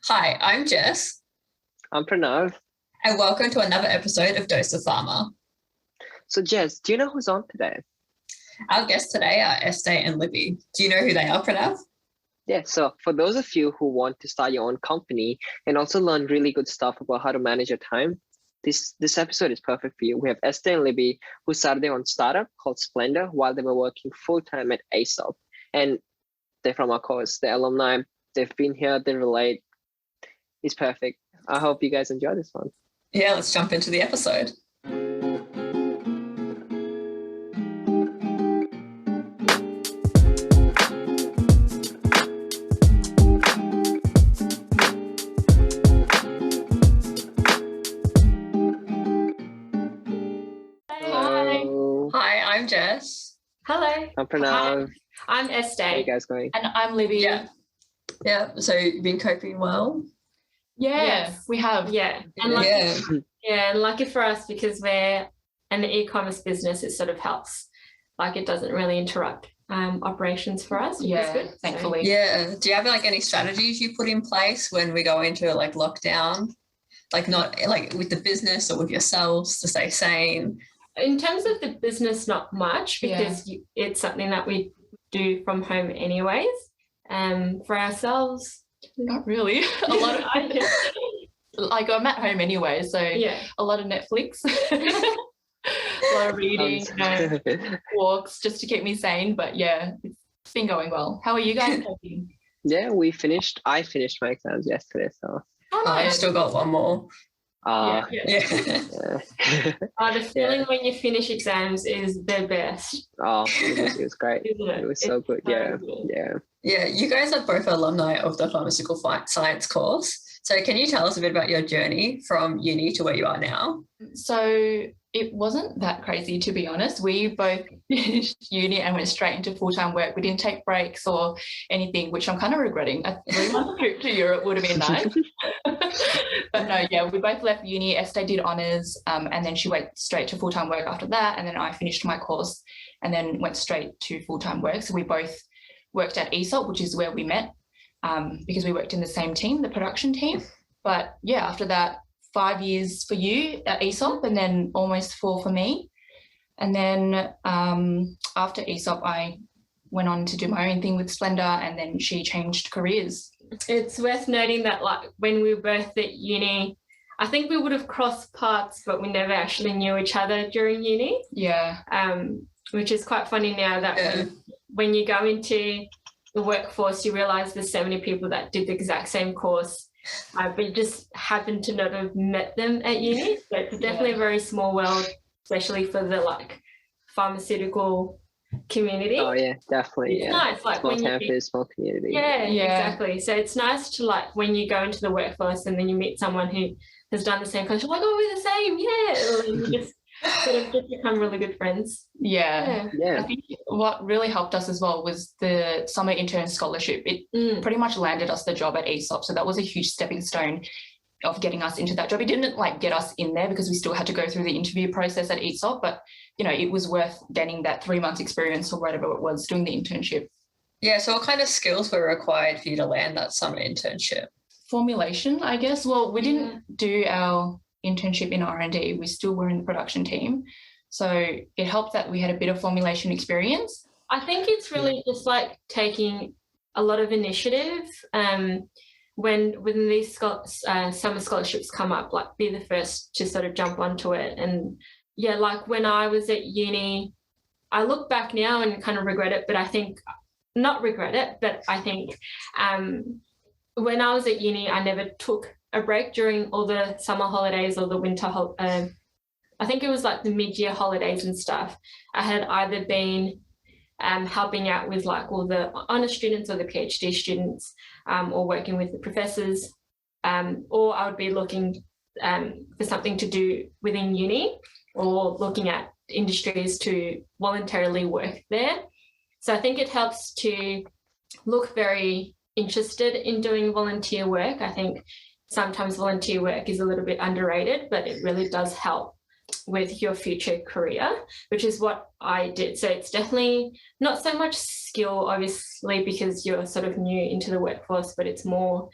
Hi, I'm Jess, I'm Pranav. and welcome to another episode of Dose of Pharma. So, Jess, do you know who's on today? Our guests today are Este and Libby. Do you know who they are, Pranav? Yeah, so for those of you who want to start your own company and also learn really good stuff about how to manage your time, this episode is perfect for you. We have Este and Libby who started their own startup called Splendr while they were working full-time at ASOP. And they're from our course, they're alumni. They've been here, they relate. It's perfect. I hope you guys enjoy this one. Yeah, let's jump into the episode. Hello. Hi, I'm Jess. Hello. I'm Pranav. I'm Este. How are you guys going? And I'm Libby. Yeah, so you've been coping well? Yes, we have. Yeah. And and lucky for us because we're an e-commerce business, it sort of helps. Like it doesn't really interrupt operations for us. Yeah, good, thankfully. Yeah. Do you have any strategies you put in place when we go into lockdown? Not with the business or with yourselves to stay sane? In terms of the business, not much because it's something that we do from home anyways. For ourselves, not really. A lot of I'm at home anyway, so a lot of Netflix, a lot of reading, walks just to keep me sane. But yeah, it's been going well. How are you guys coping? Yeah, I finished my exams yesterday, so. I've still got one more. The feeling Yeah. when you finish exams is the best. Oh, it was great. Isn't it? It was so good. so Yeah. Yeah, you guys are both alumni of the pharmaceutical science course. So can you tell us a bit about your journey from uni to where you are now? So it wasn't that crazy, to be honest. We both finished uni and went straight into full-time work. We didn't take breaks or anything, which I'm kind of regretting. A 3-month trip to Europe would have been nice. But no, we both left uni. Este did honours and then she went straight to full-time work after that. And then I finished my course and then went straight to full-time work. So we both worked at ESOP, which is where we met because we worked in the same team, the production team. But yeah, after that, 5 years for you at ESOP and then almost 4 for me. And then after ESOP, I went on to do my own thing with Splendr and then she changed careers. It's worth noting that when we were both at uni, I think we would have crossed paths, but we never actually knew each other during uni. Yeah. Which is quite funny now that when you go into the workforce, you realise there's so many people that did the exact same course. But you just happen to not have met them at uni. So it's definitely a very small world, especially for the pharmaceutical community. Oh yeah, definitely. It's nice, small campus, small community. Yeah, exactly. So it's nice to when you go into the workforce and then you meet someone who has done the same course. You're like, oh, we're the same, And you just sort of just become really good friends. Yeah. I think what really helped us as well was the summer intern scholarship. It pretty much landed us the job at ESOP. So that was a huge stepping stone of getting us into that job. It didn't get us in there because we still had to go through the interview process at ESOP, but it was worth getting that 3 months experience or whatever it was doing the internship. Yeah, so what kind of skills were required for you to land that summer internship? Formulation, I guess. Well, we didn't do our internship in R&D. We still were in the production team. So it helped that we had a bit of formulation experience. I think it's really just taking a lot of initiative. When these summer scholarships come up, be the first to sort of jump onto it. And when I was at uni, I look back now and kind of regret it, but I think not regret it, but I think when I was at uni, I never took a break during all the summer holidays or the winter I think it was the mid-year holidays and stuff. I had either been helping out with all the honours students or the PhD students or working with the professors or I would be looking for something to do within uni or looking at industries to voluntarily work there. So I think it helps to look very interested in doing volunteer work. I think sometimes volunteer work is a little bit underrated, but it really does help with your future career, which is what I did. So it's definitely not so much skill, obviously, because you're sort of new into the workforce, but it's more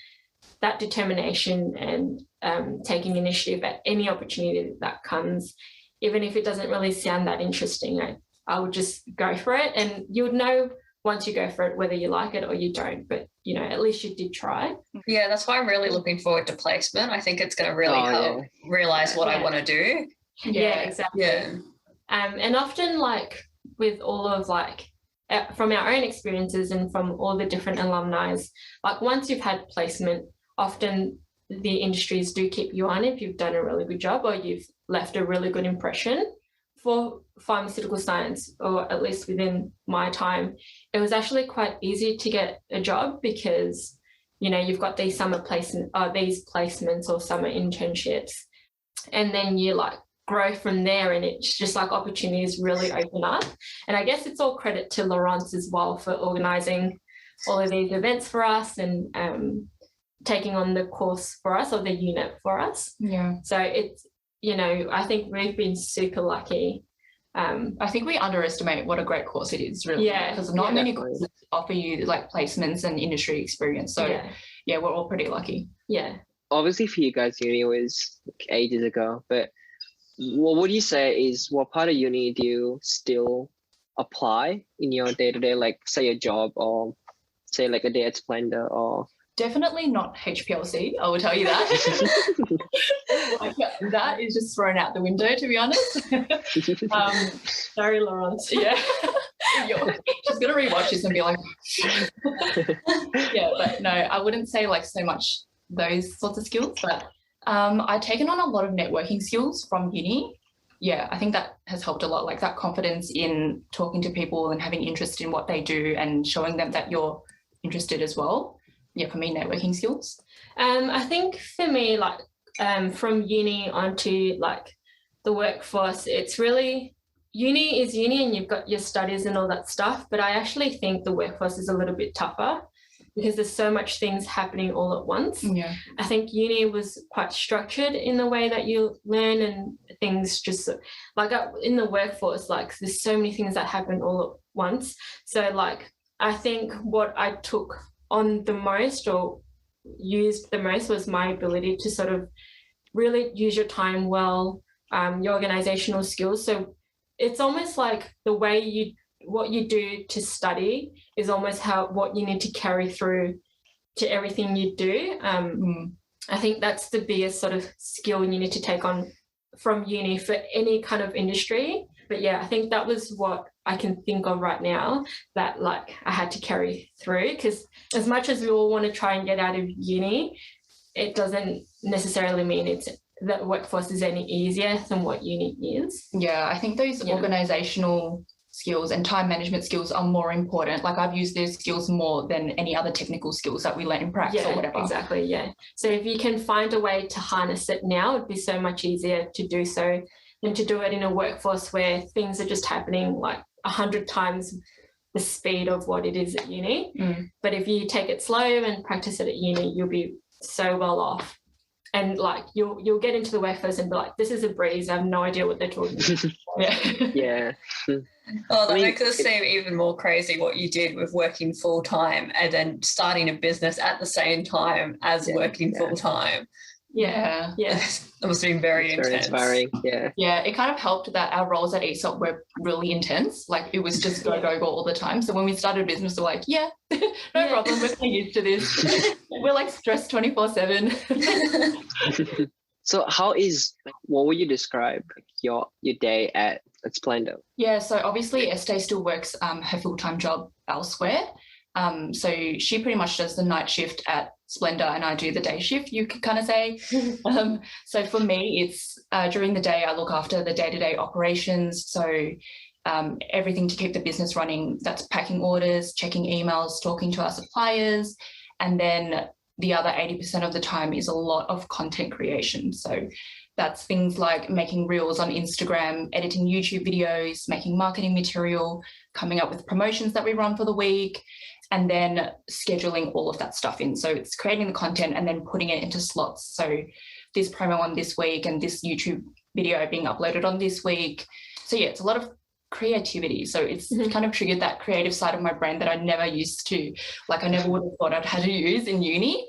that determination and taking initiative at any opportunity that comes, even if it doesn't really sound that interesting, I would just go for it. And you would know once you go for it whether you like it or you don't, but at least you did try. Yeah, that's why I'm really looking forward to placement. I think it's going to really help realize what I want to do. Yeah, exactly. Yeah. And often, like, with all of, like, from our own experiences and from all the different alumni, like, once you've had placement, often the industries do keep you on if you've done a really good job or you've left a really good impression. For pharmaceutical science, or at least within my time, it was actually quite easy to get a job because, you've got these summer these placements or summer internships, and then you, like, grow from there, and it's just like opportunities really open up. And I guess it's all credit to Laurence as well for organising all of these events for us and taking on the course for us, or the unit for us. Yeah. So it's, I think we've been super lucky. I think we underestimate what a great course it is, really. Yeah. Because not many courses offer you, like, placements and industry experience. So yeah, we're all pretty lucky. Yeah. Obviously for you guys, uni was ages ago, but what would you say is, what part of uni do you still apply in your day-to-day, like, say a job, or say like a day at Splendr, or Definitely not HPLC, I will tell you that. Like, that is just thrown out the window, to be honest. Sorry, Laurence. Yeah. She's going to rewatch this and be like, yeah, but no, I wouldn't say, like, so much those sorts of skills, but I've taken on a lot of networking skills from uni. Yeah, I think that has helped a lot, like that confidence in talking to people and having interest in what they do and showing them that you're interested as well. Yeah, for me, networking skills. I think for me, like, from uni onto, like, the workforce, it's really, uni is uni and you've got your studies and all that stuff, but I actually think the workforce is a little bit tougher because there's so much things happening all at once. Yeah. I think uni was quite structured in the way that you learn, and things just, like, in the workforce, like, there's so many things that happen all at once. So, like, I think what I took on the most or used the most was my ability to sort of really use your time well, your organizational skills. So it's almost like the way what you do to study is almost what you need to carry through to everything you do. I think that's the biggest sort of skill you need to take on from uni for any kind of industry. But yeah, I think that was what I can think of right now that, like, I had to carry through, because as much as we all want to try and get out of uni, it doesn't necessarily mean that workforce is any easier than what uni is. Yeah, I think those organizational skills and time management skills are more important. Like, I've used those skills more than any other technical skills that we learn in practice or whatever. Exactly, yeah. So if you can find a way to harness it now, it'd be so much easier to do so than to do it in a workforce where things are just happening like 100 times the speed of what it is at uni. But if you take it slow and practice it at uni, you'll be so well off. And, like, you'll get into the workforce and be like, this is a breeze. I have no idea what they're talking about. Yeah. Oh, that makes it seem even more crazy what you did with working full-time and then starting a business at the same time as working full-time. Yeah. That must have been very intense. Very inspiring. Yeah, it kind of helped that our roles at ESOP were really intense. Like, it was just go all the time. So when we started business, we're like, no problem, we're getting used to this. We're, like, stressed 24/7. So what would you describe, like, your day at Splendr? Yeah, so obviously Este still works her full-time job elsewhere. So she pretty much does the night shift at Splendr and I do the day shift, you could kind of say. So for me, it's during the day I look after the day-to-day operations. So everything to keep the business running, that's packing orders, checking emails, talking to our suppliers. And then the other 80% of the time is a lot of content creation. So that's things like making reels on Instagram, editing YouTube videos, making marketing material, coming up with promotions that we run for the week, and then scheduling all of that stuff in. So it's creating the content and then putting it into slots. So this promo on this week and this YouTube video being uploaded on this week. So yeah, it's a lot of creativity. So it's kind of triggered that creative side of my brain that I never used to, like, I never would have thought I'd had to use in uni.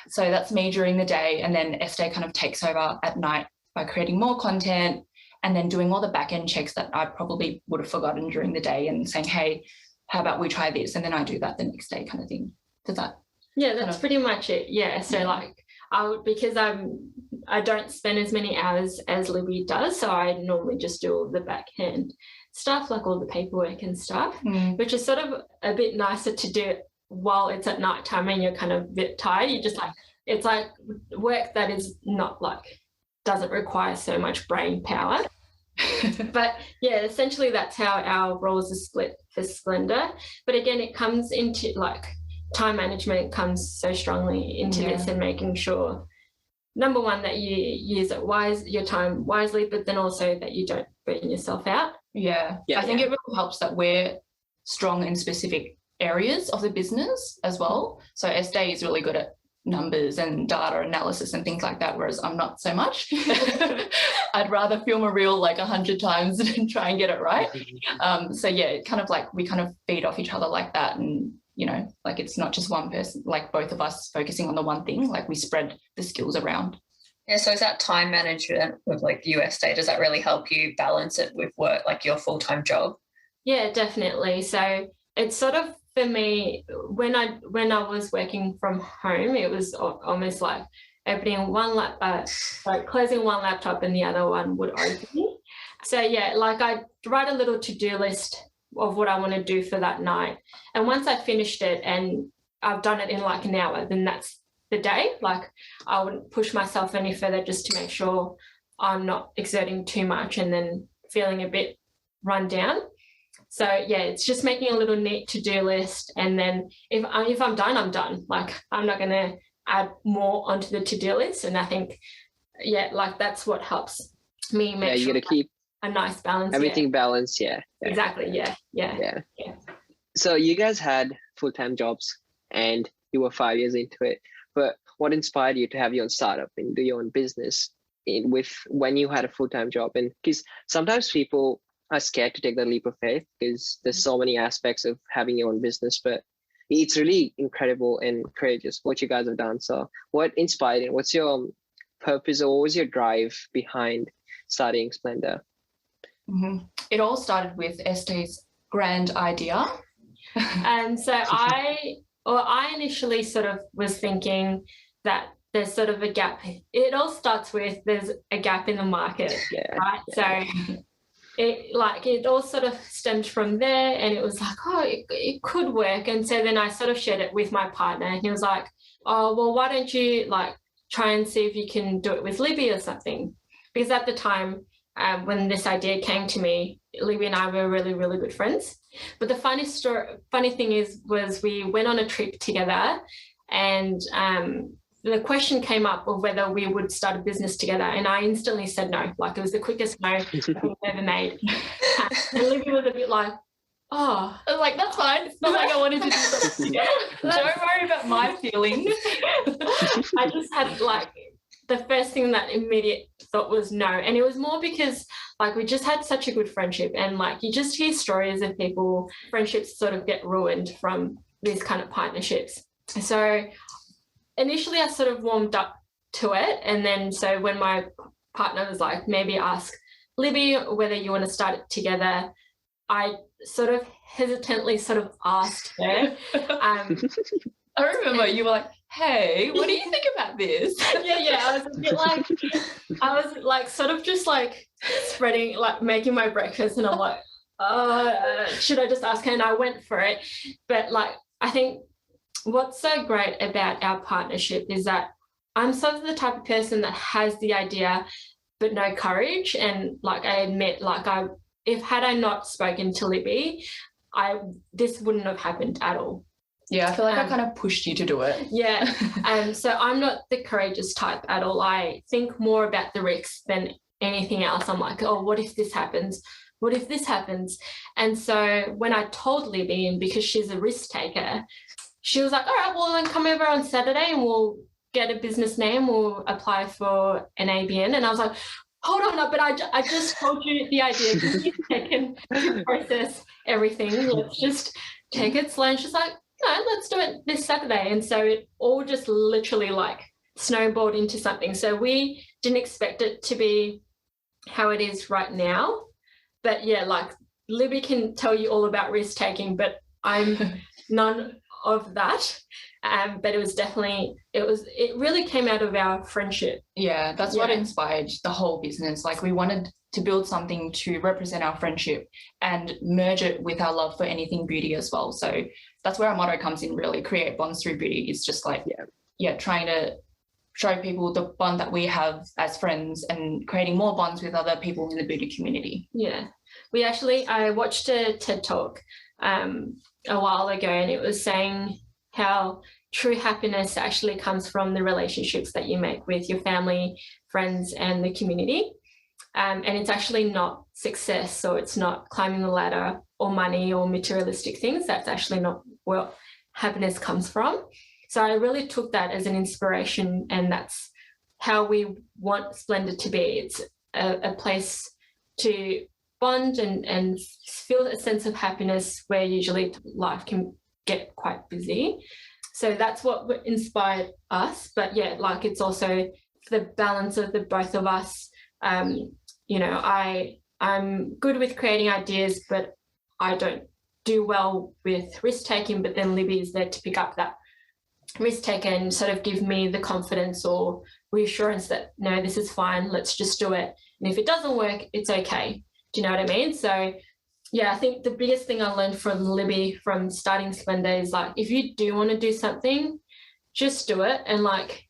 So that's me during the day, and then Este kind of takes over at night by creating more content and then doing all the back end checks that I probably would have forgotten during the day and saying, hey, how about we try this? And then I do that the next day kind of thing. Does that? Yeah, that's pretty much it. Yeah. So like because I don't spend as many hours as Libby does, so I normally just do all the back end stuff, like all the paperwork and stuff, which is sort of a bit nicer to do while it's at night time and you're kind of a bit tired. You just like, it's like work that is not like, doesn't require so much brain power. But yeah, essentially that's how our roles are split for Splendr. But again, it comes into like time management comes so strongly into this, and making sure, number one, that you use your time wisely, but then also that you don't burn yourself out. Yeah. I think it really helps that we're strong in specific areas of the business as well. So Este is really good at numbers and data analysis and things like that, whereas I'm not so much. I'd rather film a reel like 100 times than try and get it right. So yeah, it kind of like we kind of feed off each other like that, and you know, like it's not just one person, like both of us focusing on the one thing, like we spread the skills around. Yeah, so is that time management with like USD, does that really help you balance it with work, like your full-time job? Yeah, definitely. So it's sort of, for me, when I was working from home, it was almost like opening closing one laptop and the other one would open. So yeah, like I write a little to-do list of what I want to do for that night. And once I finished it and I've done it in like an hour, then that's the day. Like I wouldn't push myself any further just to make sure I'm not exerting too much and then feeling a bit run down. So yeah, it's just making a little neat to-do list, and then if I'm done, I'm done. Like I'm not going to add more onto the to-do list. And I think, yeah, like that's what helps me make you sure got to keep a nice balance. everything balanced. Yeah. Exactly. Yeah. So you guys had full-time jobs and you were 5 years into it, but what inspired you to have your own startup and do your own business when you had a full-time job? And because sometimes people are scared to take the leap of faith because there's so many aspects of having your own business, but it's really incredible and courageous what you guys have done. So what inspired you? What's your purpose, or what was your drive behind starting Splendr? It all started with Este's grand idea. And so I initially sort of was thinking that there's sort of a gap. It all starts with there's a gap in the market, right? Yeah. So it all sort of stemmed from there, and it was like, oh, it could work. And so then I sort of shared it with my partner, and he was like, oh, well, why don't you like try and see if you can do it with Libby or something? Because at the time, when this idea came to me, Libby and I were really, really good friends. But the funny thing was we went on a trip together, and the question came up of whether we would start a business together, and I instantly said no. Like it was the quickest no I've ever made. And Libby was a bit like, oh, I was like, that's fine. It's not like I wanted to do something together. Don't worry about my feelings. I just had like the first thing that immediate thought was no. And it was more because like we just had such a good friendship, and like you just hear stories of people, friendships sort of get ruined from these kind of partnerships. So initially I sort of warmed up to it, and then so when my partner was like, maybe ask Libby whether you want to start it together, I sort of hesitantly sort of asked her. I remember you were like, hey, what do you think about this? Yeah. I was a bit like, I was like sort of just like spreading, like making my breakfast, and I'm like, should I just ask her? And I went for it. But like, I think what's so great about our partnership is that I'm sort of the type of person that has the idea but no courage. And like I admit, like had I not spoken to Libby, this wouldn't have happened at all. Yeah, I feel like I kind of pushed you to do it. Yeah. So I'm not the courageous type at all. I think more about the risks than anything else. I'm like, oh, what if this happens? What if this happens? And so when I told Libby, and because she's a risk taker, she was like, all right, well, then come over on Saturday and we'll get a business name, we'll apply for an ABN. And I was like, hold on, but I just told you the idea. Give me a second to process everything. Let's just take it slow. And she's like, no, let's do it this Saturday. And so it all just literally like snowballed into something. So we didn't expect it to be how it is right now. But yeah, like Libby can tell you all about risk taking, but I'm none of that. But it was definitely, it really came out of our friendship. Yeah, that's what inspired the whole business. Like we wanted to build something to represent our friendship and merge it with our love for anything beauty as well. So that's where our motto comes in, really, create bonds through beauty. It's just like, trying to show people the bond that we have as friends and creating more bonds with other people in the beauty community. Yeah. I watched a TED Talk a while ago, and it was saying how true happiness actually comes from the relationships that you make with your family, friends, and the community. And it's actually not success, or it's not climbing the ladder or money or materialistic things. That's actually not where happiness comes from. So I really took that as an inspiration, and that's how we want Splendr to be. It's a place to bond and feel a sense of happiness where usually life can get quite busy. So that's what inspired us. But yeah, like it's also the balance of the both of us. I'm good with creating ideas, but I don't do well with risk taking. But then Libby is there to pick up that risk taker and sort of give me the confidence or reassurance that no, this is fine, let's just do it. And if it doesn't work, it's okay. Do you know what I mean? So yeah, I think the biggest thing I learned from Libby from starting Splendr is like, if you do want to do something, just do it. And like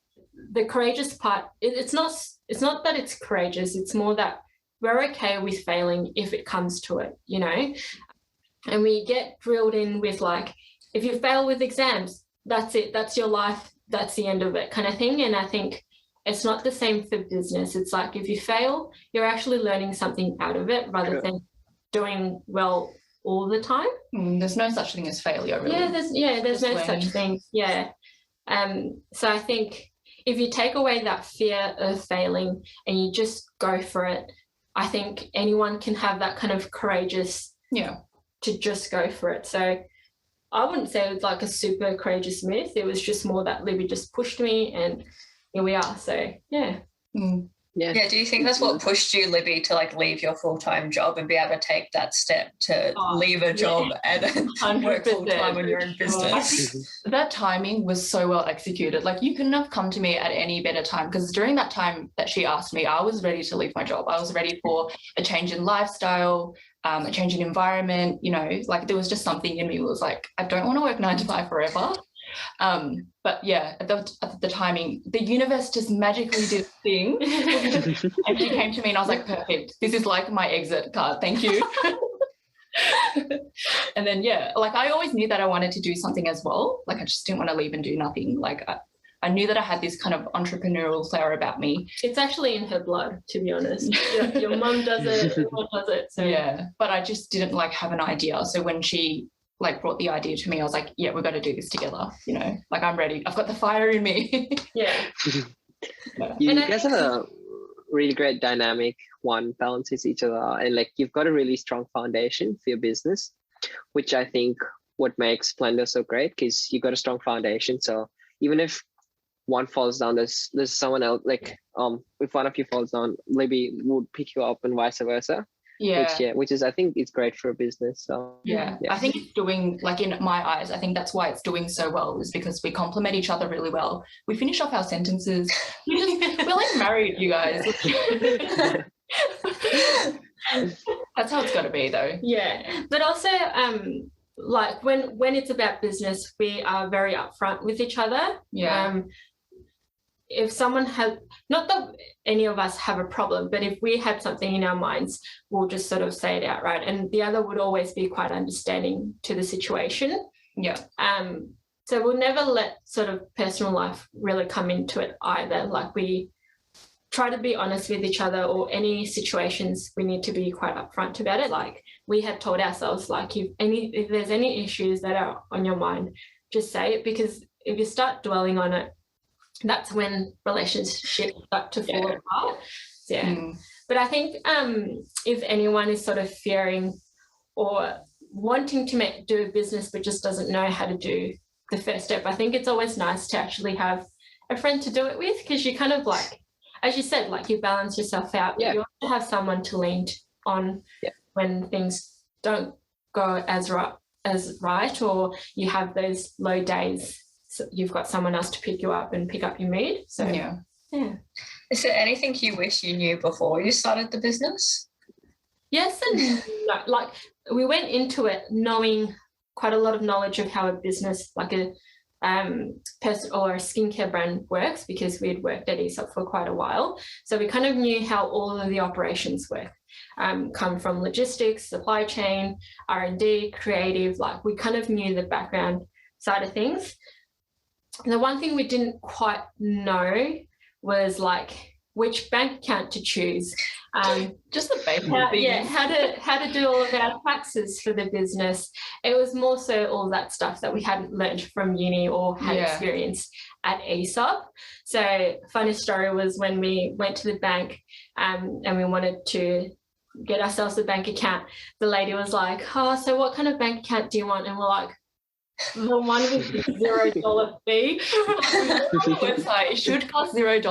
the courageous part, it's not that it's courageous, it's more that we're okay with failing if it comes to it, you know? And we get drilled in with like, if you fail with exams, that's it, that's your life, that's the end of it kind of thing. And I think it's not the same for business. It's like if you fail, you're actually learning something out of it rather than doing well all the time. There's no such thing as failure, really. There's no such thing. Yeah. So I think if you take away that fear of failing and you just go for it, I think anyone can have that kind of courageous to just go for it. So I wouldn't say it was like a super courageous myth. It was just more that Libby just pushed me and here we are. So yeah. Yeah, do you think that's what pushed you, Libby, to like leave your full-time job and be able to take that step to leave a job and work full-time on your own business? That timing was so well executed. Like you couldn't have come to me at any better time, because during that time that she asked me, I was ready to leave my job. I was ready for a change in lifestyle, a change in environment, you know, like there was just something in me that was like, I don't want to work 9 to 5 forever. But yeah, at the timing, the universe just magically did a thing. And she came to me and I was like, perfect. This is like my exit card. Thank you. And then, yeah, like I always knew that I wanted to do something as well. Like I just didn't want to leave and do nothing. Like I knew that I had this kind of entrepreneurial flair about me. It's actually in her blood, to be honest. Your mum does it, everyone does it. So. Yeah, but I just didn't like have an idea. So when she like brought the idea to me, I was like, yeah, we've got to do this together, you know, like I'm ready, I've got the fire in me. You guys have a really great dynamic, one balances each other, and like you've got a really strong foundation for your business, which I think what makes Splendr so great, because you've got a strong foundation. So even if one falls down, there's someone else, like if one of you falls down, Libby would pick you up and vice versa. Which is I think it's great for a business. So I think it's doing, like in my eyes, I think that's why it's doing so well, is because we complement each other really well. We finish off our sentences. We're like married, you guys. That's how it's got to be, though. Yeah, but also like when it's about business, we are very upfront with each other. If someone has, not that any of us have a problem, but if we had something in our minds, we'll just sort of say it outright. And the other would always be quite understanding to the situation. So we'll never let sort of personal life really come into it either. Like we try to be honest with each other, or any situations we need to be quite upfront about it. Like we had told ourselves, like if there's any issues that are on your mind, just say it, because if you start dwelling on it, that's when relationships start to fall apart. But I think if anyone is sort of fearing or wanting to do a business but just doesn't know how to do the first step. I think it's always nice to actually have a friend to do it with, because you kind of like, as you said, like you balance yourself out. Yeah. You also have someone to lean on when things don't go as right, or you have those low days. So you've got someone else to pick you up and pick up your mood. So yeah. Is there anything you wish you knew before you started the business? Yes and no. Like, we went into it knowing quite a lot of knowledge of how a business, like a person or a skincare brand, works, because we had worked at ESOP for quite a while. So we kind of knew how all of the operations work, come from logistics, supply chain, R&D, creative. Like, we kind of knew the background side of things. And the one thing we didn't quite know was like which bank account to choose. Just the basic things. How to do all of our taxes for the business. It was more so all that stuff that we hadn't learned from uni or had experience at ESOP. So funny story was when we went to the bank and we wanted to get ourselves a bank account, the lady was like, oh, so what kind of bank account do you want? And we're like, the one with the $0 fee. Website, it should cost $0,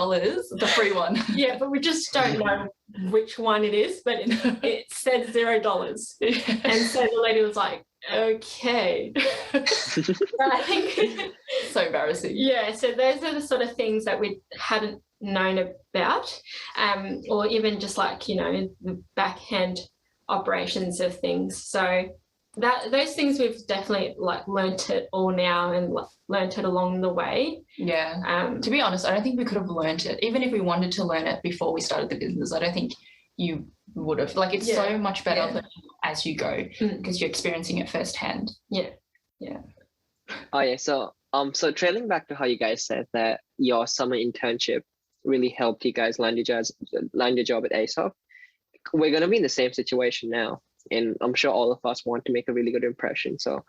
the free one. Yeah, but we just don't know which one it is, but it said $0. And so the lady was like, okay. I think so embarrassing. Yeah, so those are the sort of things that we hadn't known about, or even just like, you know, the backhand operations of things. So those things we've definitely like learnt it all now and learnt it along the way. Yeah. To be honest, I don't think we could have learnt it. Even if we wanted to learn it before we started the business, I don't think you would have. Like, it's so much better as you go, because you're experiencing it firsthand. Yeah. Oh yeah. So trailing back to how you guys said that your summer internship really helped you guys land your job at ESOP. We're gonna be in the same situation now. And I'm sure all of us want to make a really good impression. So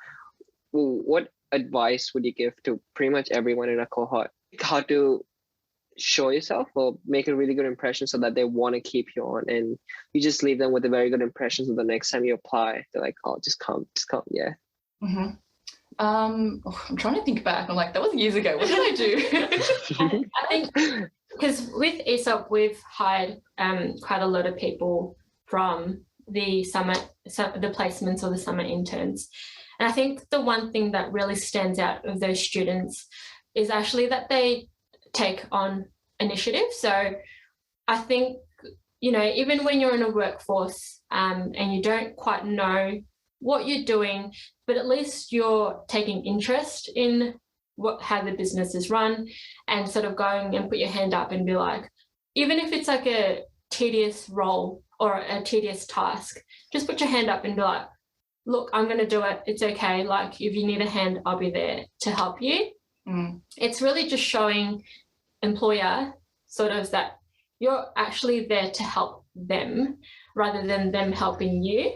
what advice would you give to pretty much everyone in a cohort? How to show yourself or make a really good impression so that they want to keep you on, and you just leave them with a very good impression so the next time you apply, they're like, oh, just come. Yeah. Mm-hmm. I'm trying to think back. I'm like, that was years ago. What did I do? I think because with ESOP, we've hired quite a lot of people from the placements or the summer interns. And I think the one thing that really stands out of those students is actually that they take on initiative. So I think, you know, even when you're in a workforce and you don't quite know what you're doing, but at least you're taking interest in how the business is run, and sort of going and put your hand up and be like, even if it's like a tedious role or a tedious task, just put your hand up and be like, look, I'm going to do it. It's okay. Like, if you need a hand, I'll be there to help you. It's really just showing employer sort of that you're actually there to help them rather than them helping you.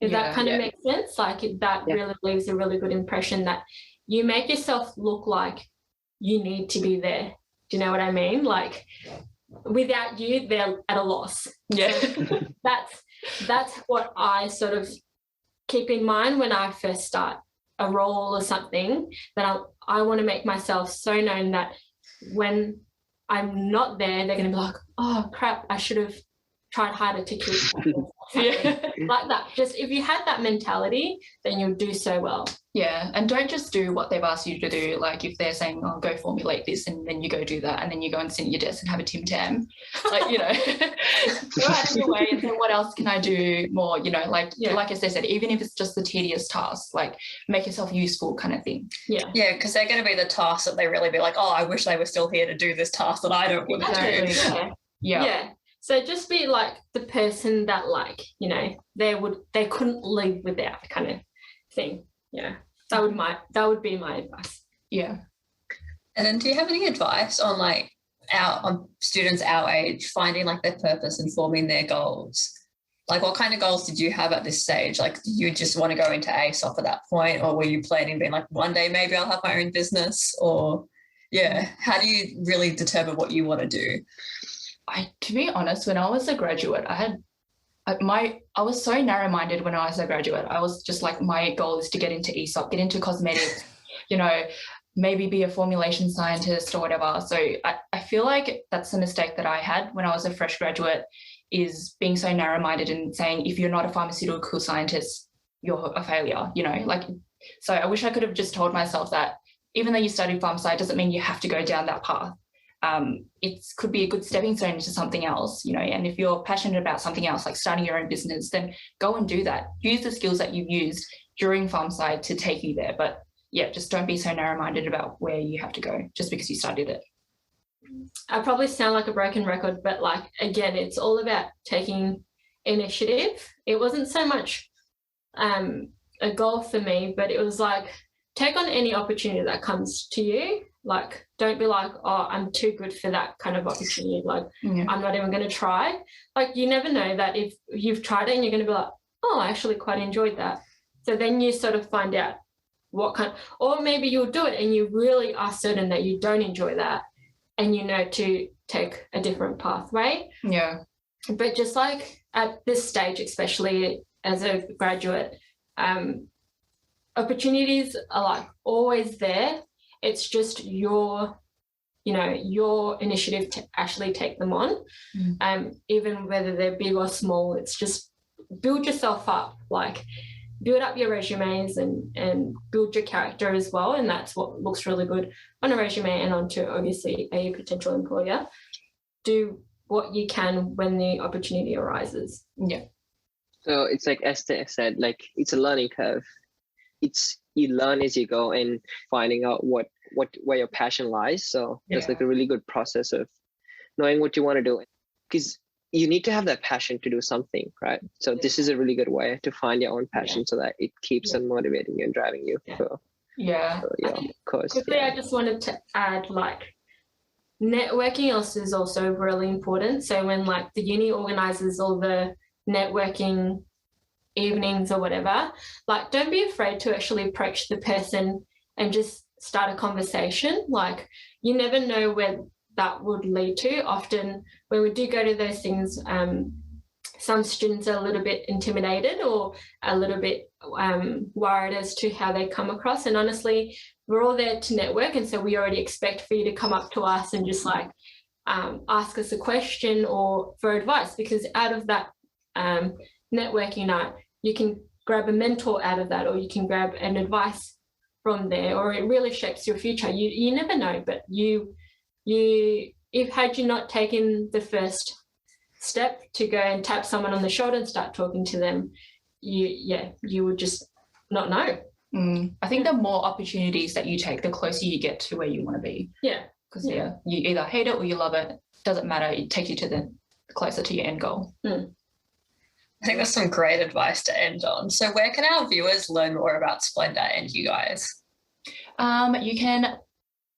If that kind of makes sense, like that really leaves a really good impression that you make yourself look like you need to be there. Do you know what I mean? Like, without you, they're at a loss. Yeah. So that's what I sort of keep in mind when I first start a role or something, that I want to make myself so known that when I'm not there, they're going to be like, oh crap, I should have tried harder to keep like that. Just if you had that mentality, then you'll do so well. Yeah, and don't just do what they've asked you to do. Like, if they're saying, oh, go formulate this, and then you go do that, and then you go and sit at your desk and have a Tim Tam, like, you know, go out of your way and say, what else can I do more, you know, like Este said, even if it's just the tedious task, like, make yourself useful kind of thing. Yeah, because they're going to be the tasks that they really be like, oh, I wish they were still here to do this task that I don't want to do. Yeah. So just be like the person that, like, you know, they couldn't live without kind of thing. Yeah. That would be my advice. Yeah. And then do you have any advice on like on students our age finding like their purpose and forming their goals? Like, what kind of goals did you have at this stage? Like, did you just want to go into ESOP at that point, or were you planning being like, one day maybe I'll have my own business? Or how do you really determine what you want to do? To be honest, when I was a graduate, I had I was so narrow-minded when I was a graduate. I was just like, my goal is to get into ESOP, get into cosmetics, you know, maybe be a formulation scientist or whatever. So I feel like that's the mistake that I had when I was a fresh graduate, is being so narrow-minded and saying, if you're not a pharmaceutical scientist, you're a failure, you know, like, so I wish I could have just told myself that even though you studied pharm sci, doesn't mean you have to go down that path. It could be a good stepping stone into something else, you know, and if you're passionate about something else, like starting your own business, then go and do that. Use the skills that you've used during pharm sci to take you there. But yeah, just don't be so narrow-minded about where you have to go just because you studied it. I probably sound like a broken record, but like, again, it's all about taking initiative. It wasn't so much a goal for me, but it was like, take on any opportunity that comes to you. Like, don't be like, oh, I'm too good for that kind of opportunity. Like, I'm not even going to try. Like, you never know that if you've tried it and you're going to be like, oh, I actually quite enjoyed that. So then you sort of find out what kind, or maybe you'll do it and you really are certain that you don't enjoy that and you know to take a different pathway. Yeah. But just like at this stage, especially as a graduate, opportunities are like always there. It's just your initiative to actually take them on. Even whether they're big or small, it's just build yourself up, like build up your resumes and build your character as well. And that's what looks really good on a resume and onto obviously a potential employer. Do what you can when the opportunity arises. Yeah. So it's like Este said, like it's a learning curve. It's you learn as you go and finding out where your passion lies. So that's like a really good process of knowing what you want to do, because you need to have that passion to do something, right? So this is a really good way to find your own passion so that it keeps on motivating you and driving you. So of course. Quickly, I just wanted to add, like, networking also is also really important. So when like the uni organizes all the networking evenings or whatever, like don't be afraid to actually approach the person and just start a conversation. Like you never know where that would lead to. Often when we do go to those things, some students are a little bit intimidated or a little bit worried as to how they come across. And honestly, we're all there to network, and so we already expect for you to come up to us and just like ask us a question or for advice, because out of that networking night, you can grab a mentor out of that, or you can grab an advice from there, or it really shapes your future. You never know, but if had you not taken the first step to go and tap someone on the shoulder and start talking to them, you would just not know. I think the more opportunities that you take, the closer you get to where you want to be. Yeah. Because you either hate it or you love it. Doesn't matter. It takes you to the closer to your end goal. I think that's some great advice to end on. So where can our viewers learn more about Splendr and you guys? You can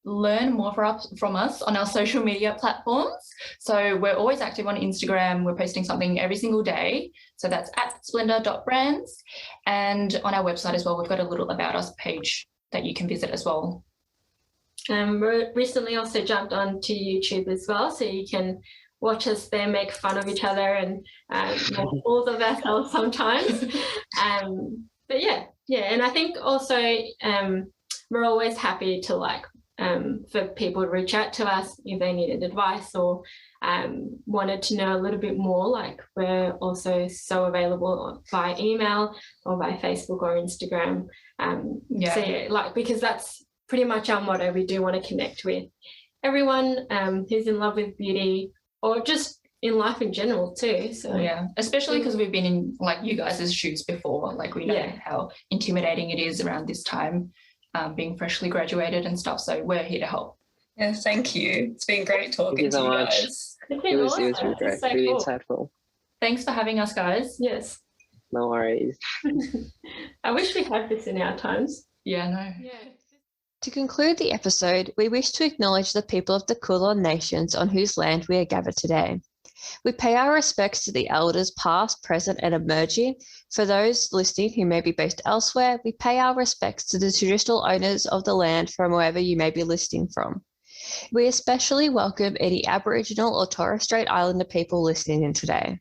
learn more from us on our social media platforms. So we're always active on Instagram. We're posting something every single day. So that's at splendr.brands. And on our website as well, we've got a little About Us page that you can visit as well. We recently also jumped onto YouTube as well, so you can watch us there make fun of each other and make fools of ourselves sometimes. But yeah, and I think also we're always happy to for people to reach out to us if they needed advice or wanted to know a little bit more. Like we're also so available via email or by Facebook or Instagram. Because that's pretty much our motto. We do want to connect with everyone who's in love with beauty or just in life in general too. So especially because we've been in like you guys' shoes before. Like we know how intimidating it is around this time, being freshly graduated and stuff. So we're here to help. Yeah, thank you. It's been great talking to you guys. It was really great, so really cool. insightful. Thanks for having us, guys. Yes. No worries. I wish we had this in our times. Yeah, no. Yeah. To conclude the episode, we wish to acknowledge the people of the Kulin Nations on whose land we are gathered today. We pay our respects to the elders past, present and emerging. For those listening who may be based elsewhere, we pay our respects to the traditional owners of the land from wherever you may be listening from. We especially welcome any Aboriginal or Torres Strait Islander people listening in today.